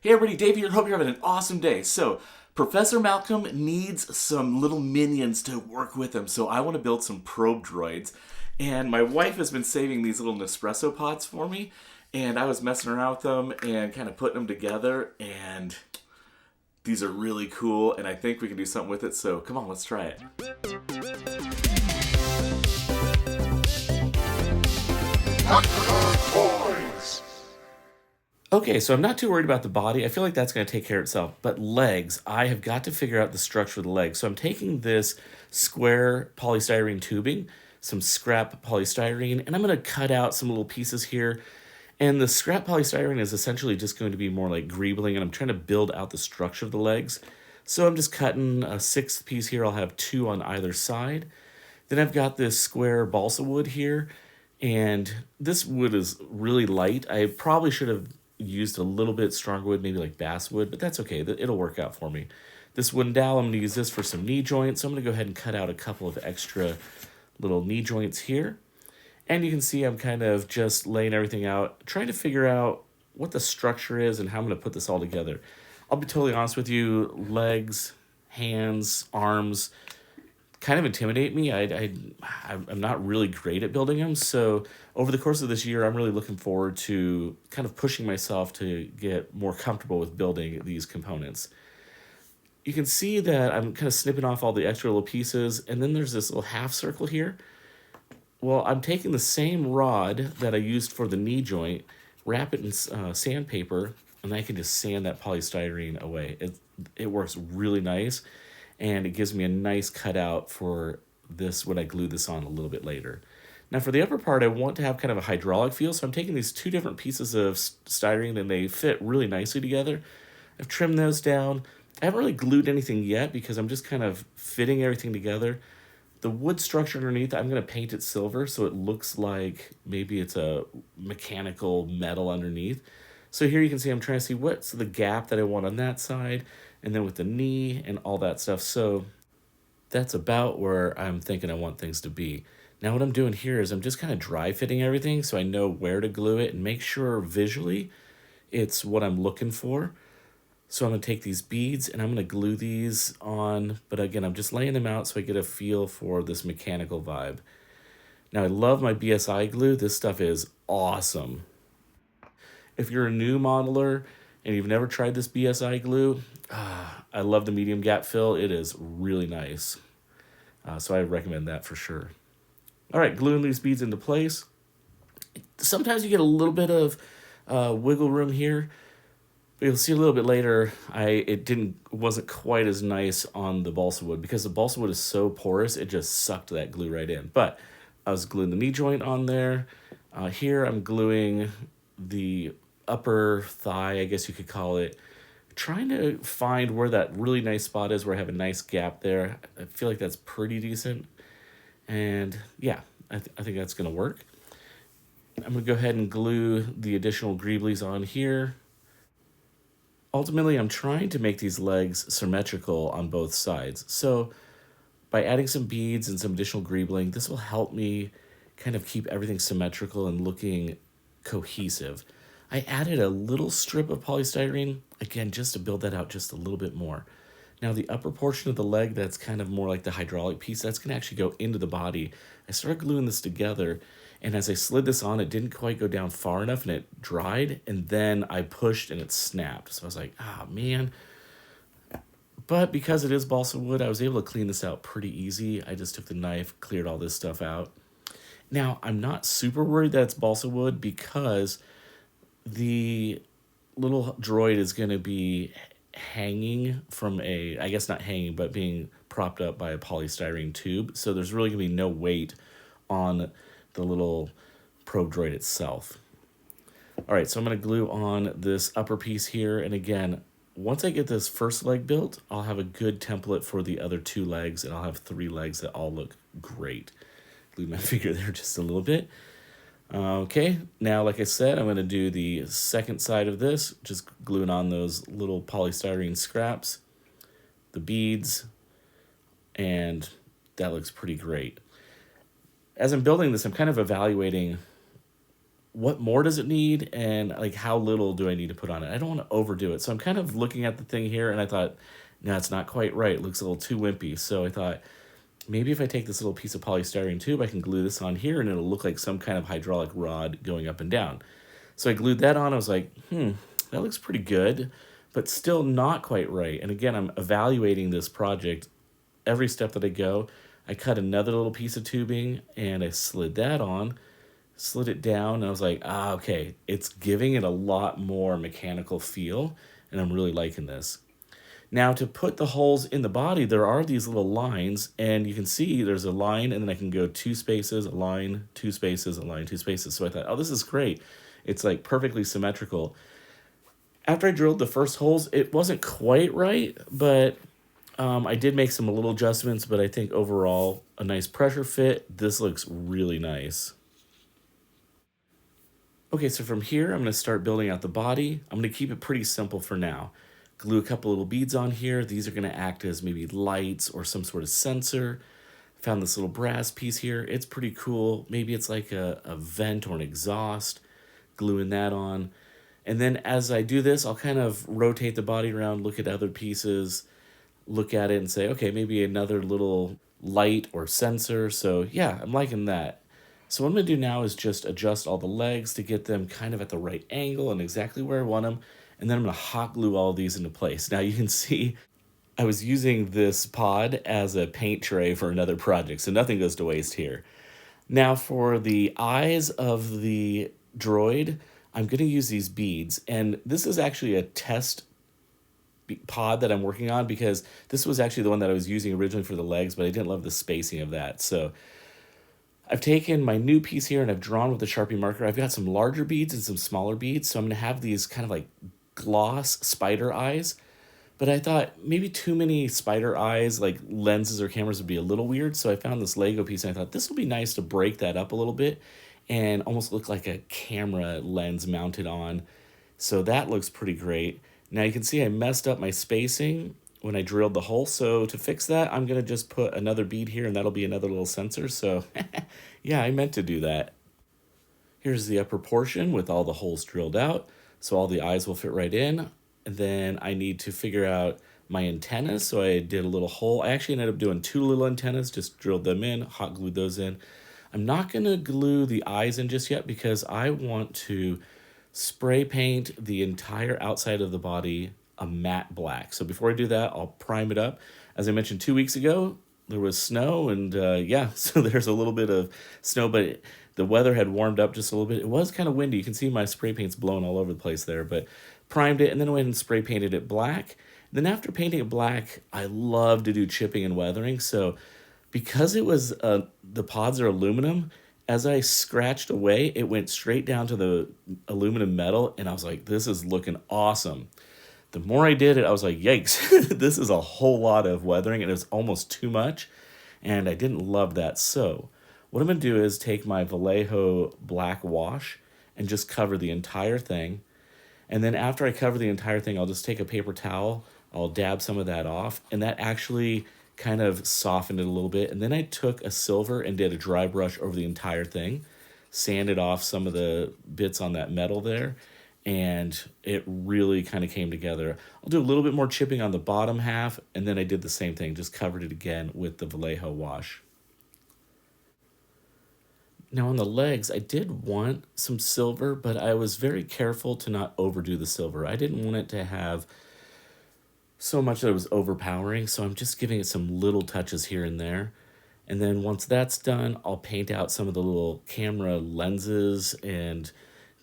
Hey everybody, Dave here. Hope you're having an awesome day. So, Professor Malcolm needs some little minions to work with him, so I want to build some probe droids. And my wife has been saving these little Nespresso pods for me, and I was messing around with them and kind of putting them together, and these are really cool, and I think we can do something with it, so come on, let's try it. Okay, so I'm not too worried about the body. I feel like that's going to take care of itself. But legs, I have got to figure out the structure of the legs. So I'm taking this square polystyrene tubing, some scrap polystyrene, and I'm going to cut out some little pieces here. And the scrap polystyrene is essentially just going to be more like greebling, and I'm trying to build out the structure of the legs. So I'm just cutting a sixth piece here. I'll have two on either side. Then I've got this square balsa wood here, and this wood is really light. I probably should have used a little bit stronger wood, maybe like basswood, but that's okay. It'll work out for me. This wooden dowel, I'm going to use this for some knee joints. So I'm going to go ahead and cut out a couple of extra little knee joints here. And you can see I'm kind of just laying everything out, trying to figure out what the structure is and how I'm going to put this all together. I'll be totally honest with you, legs, hands, arms, kind of intimidate me. I'm not really great at building them. So over the course of this year, I'm really looking forward to kind of pushing myself to get more comfortable with building these components. You can see that I'm kind of snipping off all the extra little pieces. And then there's this little half circle here. Well, I'm taking the same rod that I used for the knee joint, wrap it in sandpaper, and I can just sand that polystyrene away. It works really nice. And it gives me a nice cutout for this when I glue this on a little bit later. Now for the upper part, I want to have kind of a hydraulic feel, so I'm taking these two different pieces of styrene and they fit really nicely together. I've trimmed those down. I haven't really glued anything yet because I'm just kind of fitting everything together. The wood structure underneath, I'm going to paint it silver so it looks like maybe it's a mechanical metal underneath. So here you can see I'm trying to see what's the gap that I want on that side, and then with the knee and all that stuff. So that's about where I'm thinking I want things to be. Now what I'm doing here is I'm just kind of dry fitting everything so I know where to glue it and make sure visually it's what I'm looking for. So I'm going to take these beads and I'm going to glue these on, but again, I'm just laying them out so I get a feel for this mechanical vibe. Now I love my BSI glue. This stuff is awesome. If you're a new modeler and you've never tried this BSI glue, I love the medium gap fill. It is really nice. So I recommend that for sure. All right, gluing these beads into place. Sometimes you get a little bit of wiggle room here. But you'll see a little bit later, it wasn't quite as nice on the balsa wood because the balsa wood is so porous, it just sucked that glue right in. But I was gluing the knee joint on there. Here I'm gluing the upper thigh, I guess you could call it, trying to find where that really nice spot is where I have a nice gap there. I feel like that's pretty decent. And yeah, I think that's going to work. I'm going to go ahead and glue the additional greeblies on here. Ultimately, I'm trying to make these legs symmetrical on both sides. So by adding some beads and some additional greebling, this will help me kind of keep everything symmetrical and looking cohesive. I added a little strip of polystyrene, again, just to build that out just a little bit more. Now the upper portion of the leg, that's kind of more like the hydraulic piece, that's going to actually go into the body. I started gluing this together, and as I slid this on, it didn't quite go down far enough, and it dried, and then I pushed, and it snapped. So I was like, man. But because it is balsa wood, I was able to clean this out pretty easy. I just took the knife, cleared all this stuff out. Now, I'm not super worried that it's balsa wood because the little droid is going to be hanging from I guess not hanging, but being propped up by a polystyrene tube. So there's really going to be no weight on the little probe droid itself. All right, so I'm going to glue on this upper piece here. And again, once I get this first leg built, I'll have a good template for the other two legs, and I'll have three legs that all look great. Glue my finger there just a little bit. Okay, now like I said, I'm going to do the second side of this, just gluing on those little polystyrene scraps, the beads, and that looks pretty great. As I'm building this, I'm kind of evaluating what more does it need, and like how little do I need to put on it. I don't want to overdo it. So I'm kind of looking at the thing here and I thought, no, it's not quite right. It looks a little too wimpy. So I thought, maybe if I take this little piece of polystyrene tube, I can glue this on here and it'll look like some kind of hydraulic rod going up and down. So I glued that on. I was like, that looks pretty good, but still not quite right. And again, I'm evaluating this project every step that I go. I cut another little piece of tubing and I slid that on, slid it down, and I was like, okay, it's giving it a lot more mechanical feel, and I'm really liking this. Now, to put the holes in the body, there are these little lines, and you can see there's a line, and then I can go two spaces, a line, two spaces, a line, two spaces. So I thought, oh, this is great. It's like perfectly symmetrical. After I drilled the first holes, it wasn't quite right, but I did make some little adjustments, but I think overall, a nice pressure fit. This looks really nice. Okay, so from here, I'm going to start building out the body. I'm going to keep it pretty simple for now. Glue a couple little beads on here. These are going to act as maybe lights or some sort of sensor. Found this little brass piece here. It's pretty cool. Maybe it's like a vent or an exhaust. Gluing that on. And then as I do this, I'll kind of rotate the body around, look at other pieces, look at it and say, okay, maybe another little light or sensor. So yeah, I'm liking that. So what I'm going to do now is just adjust all the legs to get them kind of at the right angle and exactly where I want them. And then I'm going to hot glue all these into place. Now you can see I was using this pod as a paint tray for another project, so nothing goes to waste here. Now for the eyes of the droid, I'm going to use these beads. And this is actually a test pod that I'm working on because this was actually the one that I was using originally for the legs, but I didn't love the spacing of that. So I've taken my new piece here and I've drawn with a Sharpie marker. I've got some larger beads and some smaller beads. So I'm going to have these kind of like gloss spider eyes. But I thought maybe too many spider eyes, like lenses or cameras, would be a little weird. So I found this Lego piece and I thought this would be nice to break that up a little bit and almost look like a camera lens mounted on. So that looks pretty great. Now you can see I messed up my spacing when I drilled the hole. So to fix that, I'm going to just put another bead here and that'll be another little sensor. So yeah, I meant to do that. Here's the upper portion with all the holes drilled out. So all the eyes will fit right in. And then I need to figure out my antennas. So I did a little hole. I actually ended up doing two little antennas, just drilled them in, hot glued those in. I'm not going to glue the eyes in just yet because I want to spray paint the entire outside of the body a matte black. So before I do that, I'll prime it up. As I mentioned 2 weeks ago, there was snow and yeah, so there's a little bit of snow, but the weather had warmed up just a little bit. It was kind of windy. You can see my spray paint's blowing all over the place there, but primed it and then went and spray painted it black. Then after painting it black, I love to do chipping and weathering. So because it was the pods are aluminum, as I scratched away, it went straight down to the aluminum metal, and I was like, this is looking awesome. The more I did it, I was like, yikes, this is a whole lot of weathering, and it was almost too much, and I didn't love that. So what I'm going to do is take my Vallejo black wash and just cover the entire thing. And then after I cover the entire thing, I'll just take a paper towel, I'll dab some of that off, and that actually kind of softened it a little bit. And then I took a silver and did a dry brush over the entire thing, sanded off some of the bits on that metal there, and it really kind of came together. I'll do a little bit more chipping on the bottom half, and then I did the same thing, just covered it again with the Vallejo wash. Now on the legs, I did want some silver, but I was very careful to not overdo the silver. I didn't want it to have so much that it was overpowering, so I'm just giving it some little touches here and there. And then once that's done, I'll paint out some of the little camera lenses and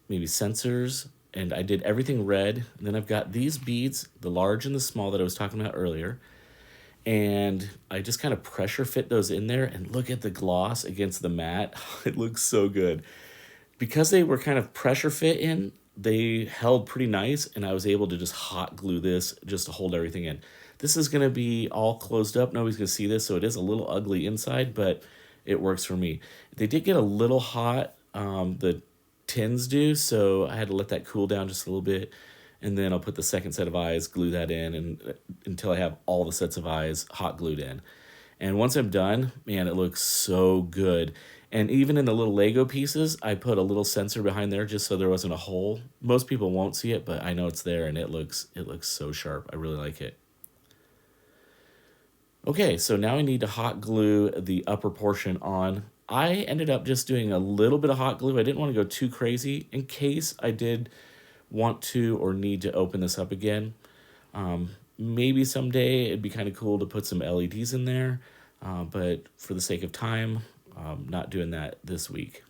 maybe sensors. And I did everything red. And then I've got these beads, the large and the small that I was talking about earlier. And I just kind of pressure fit those in there, and look at the gloss against the matte. It looks so good. Because they were kind of pressure fit in, they held pretty nice, and I was able to just hot glue this just to hold everything in. This is going to be all closed up. Nobody's going to see this, so it is a little ugly inside, but it works for me. They did get a little hot, the tins do, so I had to let that cool down just a little bit, and then I'll put the second set of eyes, glue that in, and until I have all the sets of eyes hot glued in. And once I'm done, man, it looks so good. And even in the little Lego pieces, I put a little sensor behind there just so there wasn't a hole. Most people won't see it, but I know it's there, and it looks so sharp. I really like it. Okay, so now I need to hot glue the upper portion on. I ended up just doing a little bit of hot glue. I didn't want to go too crazy in case I did want to or need to open this up again. Maybe someday it'd be kind of cool to put some LEDs in there, but for the sake of time, not doing that this week.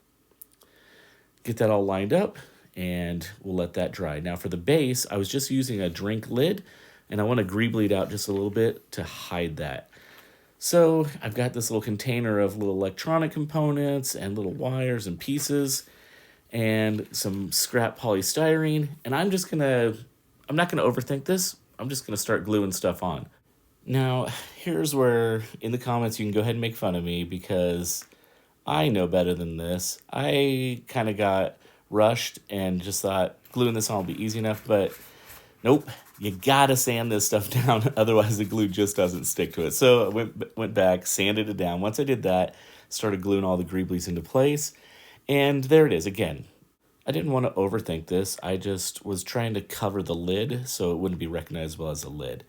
Get that all lined up, and we'll let that dry. Now for the base, I was just using a drink lid, and I want to grease out just a little bit to hide that. So I've got this little container of little electronic components and little wires and pieces and some scrap polystyrene, and I'm not gonna overthink this. I'm just gonna start gluing stuff on. Now, here's where in the comments you can go ahead and make fun of me because I know better than this. I kind of got rushed and just thought gluing this on will be easy enough, but nope, you gotta sand this stuff down, otherwise the glue just doesn't stick to it. So I went back, sanded it down. Once I did that, started gluing all the greeblies into place, and there it is again. I didn't want to overthink this. I just was trying to cover the lid so it wouldn't be recognizable as a lid.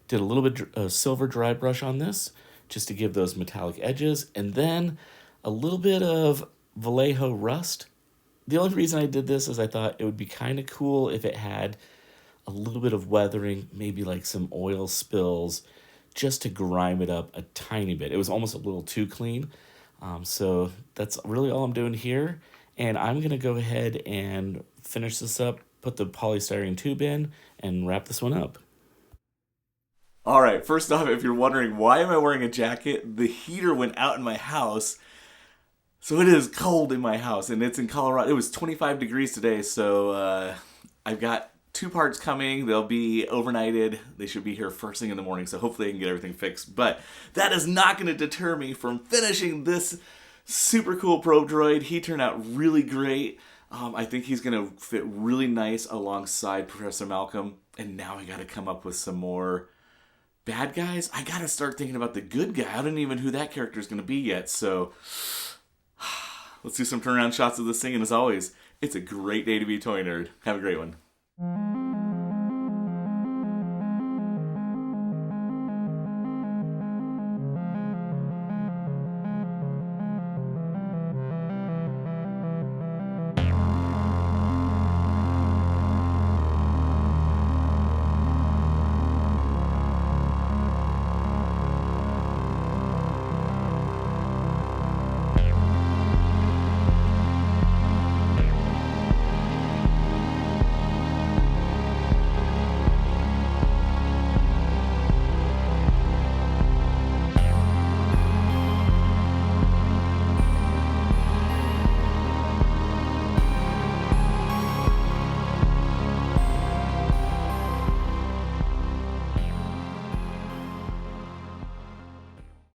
Did a little bit of silver dry brush on this just to give those metallic edges, and then a little bit of Vallejo rust. The only reason I did this is I thought it would be kind of cool if it had a little bit of weathering, maybe like some oil spills, just to grime it up a tiny bit. It was almost a little too clean. So that's really all I'm doing here. And I'm going to go ahead and finish this up, put the polystyrene tube in, and wrap this one up. All right, first off, if you're wondering why am I wearing a jacket, the heater went out in my house. So it is cold in my house, and it's in Colorado. It was 25 degrees today, so I've got 2 parts coming. They'll be overnighted. They should be here first thing in the morning, so hopefully I can get everything fixed. But that is not going to deter me from finishing this super cool Probe Droid. He turned out really great. I think he's going to fit really nice alongside Professor Malcolm. And now I got to come up with some more bad guys. I got to start thinking about the good guy. I don't even know who that character is going to be yet, so let's do some turnaround shots of this thing, and as always, it's a great day to be a toy nerd. Have a great one.